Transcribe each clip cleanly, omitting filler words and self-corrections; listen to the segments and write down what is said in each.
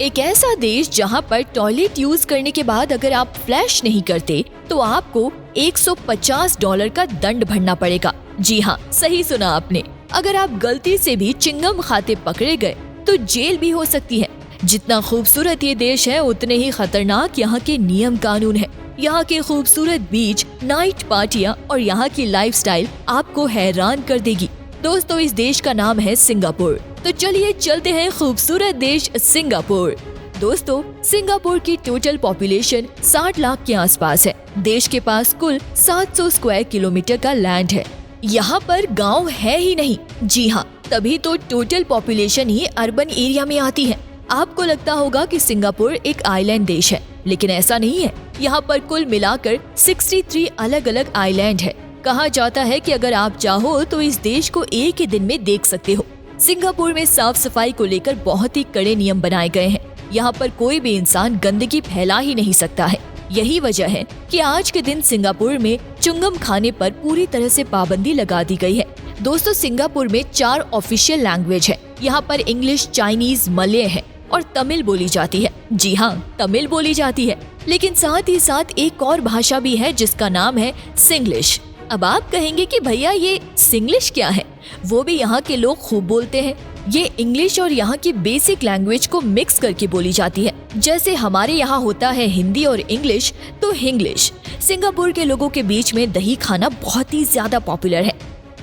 एक ऐसा देश जहां पर टॉयलेट यूज करने के बाद अगर आप फ्लैश नहीं करते तो आपको $150 का दंड भरना पड़ेगा। जी हाँ, सही सुना आपने। अगर आप गलती से भी चिंगम खाते पकड़े गए तो जेल भी हो सकती है। जितना खूबसूरत ये देश है उतने ही खतरनाक यहाँ के नियम कानून है। यहाँ के खूबसूरत बीच, नाइट पार्टियाँ और यहाँ की लाइफस्टाइल आपको हैरान कर देगी। दोस्तों, इस देश का नाम है सिंगापुर। तो चलिए चलते हैं खूबसूरत देश सिंगापुर। दोस्तों, सिंगापुर की टोटल पॉपुलेशन 60 लाख के आसपास है। देश के पास कुल 700 स्क्वायर किलोमीटर का लैंड है। यहाँ पर गांव है ही नहीं। जी हाँ, तभी तो टोटल पॉपुलेशन ही अर्बन एरिया में आती है। आपको लगता होगा कि सिंगापुर एक आइलैंड देश है, लेकिन ऐसा नहीं है। यहाँ पर कुल मिलाकर 63 अलग अलग आइलैंड है। कहा जाता है कि अगर आप चाहो तो इस देश को एक ही दिन में देख सकते हो। सिंगापुर में साफ सफाई को लेकर बहुत ही कड़े नियम बनाए गए हैं। यहाँ पर कोई भी इंसान गंदगी फैला ही नहीं सकता है। यही वजह है कि आज के दिन सिंगापुर में चुंगम खाने पर पूरी तरह से पाबंदी लगा दी गई है। दोस्तों, सिंगापुर में 4 ऑफिशियल लैंग्वेज है। यहाँ पर इंग्लिश, चाइनीज, मलय है और तमिल बोली जाती है। जी हाँ, तमिल बोली जाती है, लेकिन साथ ही साथ एक और भाषा भी है जिसका नाम है सिंग्लिश। अब आप कहेंगे कि भैया ये सिंग्लिश क्या है? वो भी यहाँ के लोग खूब बोलते हैं। ये इंग्लिश और यहाँ की बेसिक लैंग्वेज को मिक्स करके बोली जाती है। जैसे हमारे यहाँ होता है हिंदी और इंग्लिश, तो हिंग्लिश। सिंगापुर के लोगों के बीच में दही खाना बहुत ही ज्यादा पॉपुलर है।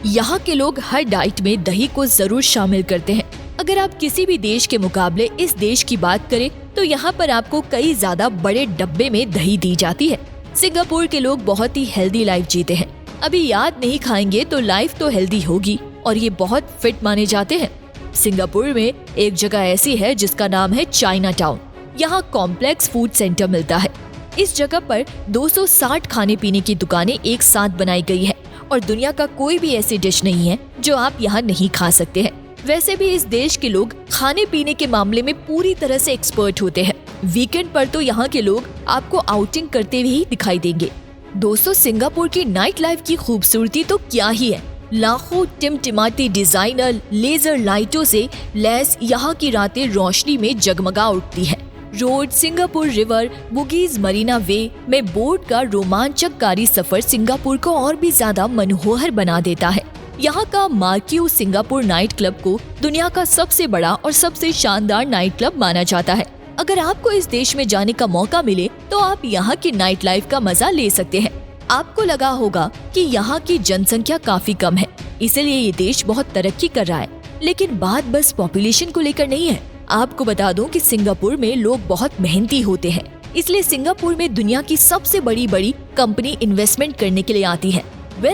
यहाँ के लोग हर डाइट में दही को जरूर शामिल करते हैं। अगर आप किसी भी देश के मुकाबले इस देश की बात करें तो यहाँ पर आपको कई ज्यादा बड़े डब्बे में दही दी जाती है। सिंगापुर के लोग बहुत ही हेल्दी लाइफ जीते हैं। अभी याद नहीं खाएंगे तो लाइफ तो हेल्दी होगी और ये बहुत फिट माने जाते हैं। सिंगापुर में एक जगह ऐसी है जिसका नाम है चाइना टाउन। यहाँ कॉम्प्लेक्स फूड सेंटर मिलता है। इस जगह पर 260 खाने पीने की दुकानें एक साथ बनाई गई है और दुनिया का कोई भी ऐसी डिश नहीं है जो आप यहाँ नहीं खा सकते हैं। वैसे भी इस देश के लोग खाने पीने के मामले में पूरी तरह से एक्सपर्ट होते हैं। वीकेंड पर तो यहाँ के लोग आपको आउटिंग करते हुए ही दिखाई देंगे। दोस्तों, सिंगापुर की नाइट लाइफ की खूबसूरती तो क्या ही है। लाखों टिमटिमाती डिजाइनर लेजर लाइटों से लैस यहाँ की रातें रोशनी में जगमगा उठती है। रोड, सिंगापुर रिवर, बुगीज मरीना वे में बोट का रोमांचककारी सफर सिंगापुर को और भी ज्यादा मनोहर बना देता है। यहाँ का मार्क्यू सिंगापुर नाइट क्लब को दुनिया का सबसे बड़ा और सबसे शानदार नाइट क्लब माना जाता है। अगर आपको इस देश में जाने का मौका मिले तो आप यहाँ की नाइट लाइफ का मजा ले सकते हैं। आपको लगा होगा कि यहाँ की जनसंख्या काफी कम है, इसलिए ये देश बहुत तरक्की कर रहा है। लेकिन बात बस पॉपुलेशन को लेकर नहीं है। आपको बता दूं कि सिंगापुर में लोग बहुत मेहनती होते हैं, इसलिए सिंगापुर में दुनिया की सबसे बड़ी कंपनी इन्वेस्टमेंट करने के लिए आती है।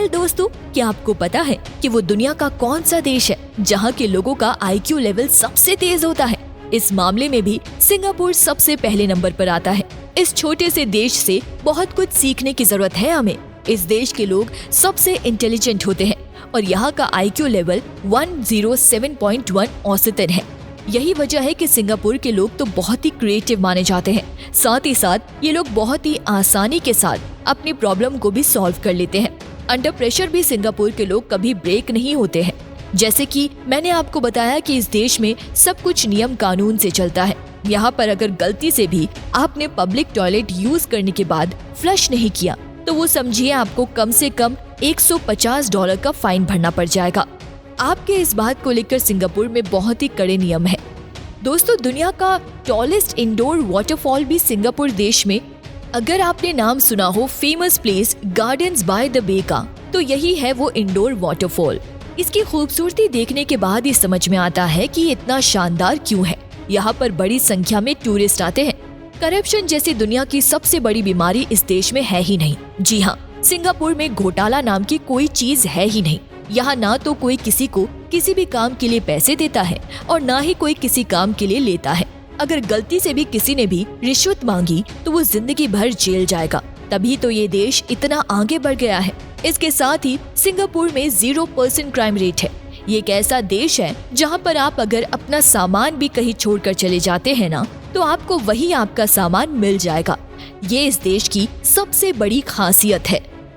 दोस्तों, क्या आपको पता है कि वो दुनिया का कौन सा देश है जहाँ के लोगों का IQ लेवल सबसे तेज होता है? इस मामले में भी सिंगापुर सबसे पहले नंबर पर आता है। इस छोटे से देश से बहुत कुछ सीखने की जरूरत है हमें। इस देश के लोग सबसे इंटेलिजेंट होते हैं और यहाँ का IQ लेवल 107.1 औसतन है। यही वजह है कि सिंगापुर के लोग तो बहुत ही क्रिएटिव माने जाते हैं। साथ ही साथ ये लोग बहुत ही आसानी के साथ अपनी प्रॉब्लम को भी सॉल्व कर लेते हैं। अंडर प्रेशर भी सिंगापुर के लोग कभी ब्रेक नहीं होते हैं। जैसे कि मैंने आपको बताया कि इस देश में सब कुछ नियम कानून से चलता है। यहाँ पर अगर गलती से भी आपने पब्लिक टॉयलेट यूज करने के बाद फ्लश नहीं किया तो वो समझिए आपको कम से कम $150 का फाइन भरना पड़ जाएगा। आपके इस बात को लेकर सिंगापुर में बहुत ही कड़े नियम है। दोस्तों, दुनिया का टॉलेस्ट इंडोर वाटरफॉल भी सिंगापुर देश में, अगर आपने नाम सुना हो famous place Gardens by the Bay का, तो यही है वो इंडोर वाटरफॉल। इसकी खूबसूरती देखने के बाद ही समझ में आता है कि ये इतना शानदार क्यों है। यहाँ पर बड़ी संख्या में टूरिस्ट आते हैं। करप्शन जैसी दुनिया की सबसे बड़ी बीमारी इस देश में है ही नहीं। जी हाँ, सिंगापुर में घोटाला नाम की कोई चीज है ही नहीं। यहाँ ना तो कोई किसी को किसी भी काम के लिए पैसे देता है और ना ही कोई किसी काम के लिए लेता है। अगर गलती से भी किसी ने भी रिश्वत मांगी तो वो जिंदगी भर जेल जाएगा। तभी तो ये देश इतना आगे बढ़ गया है। इसके साथ ही सिंगापुर में 0% क्राइम रेट है। ये एक ऐसा देश है जहाँ पर आप अगर अपना सामान भी कहीं छोड़कर चले जाते हैं ना, तो आपको वही आपका सामान मिल जाएगा। ये इस देश की सबसे बड़ी खासियत है।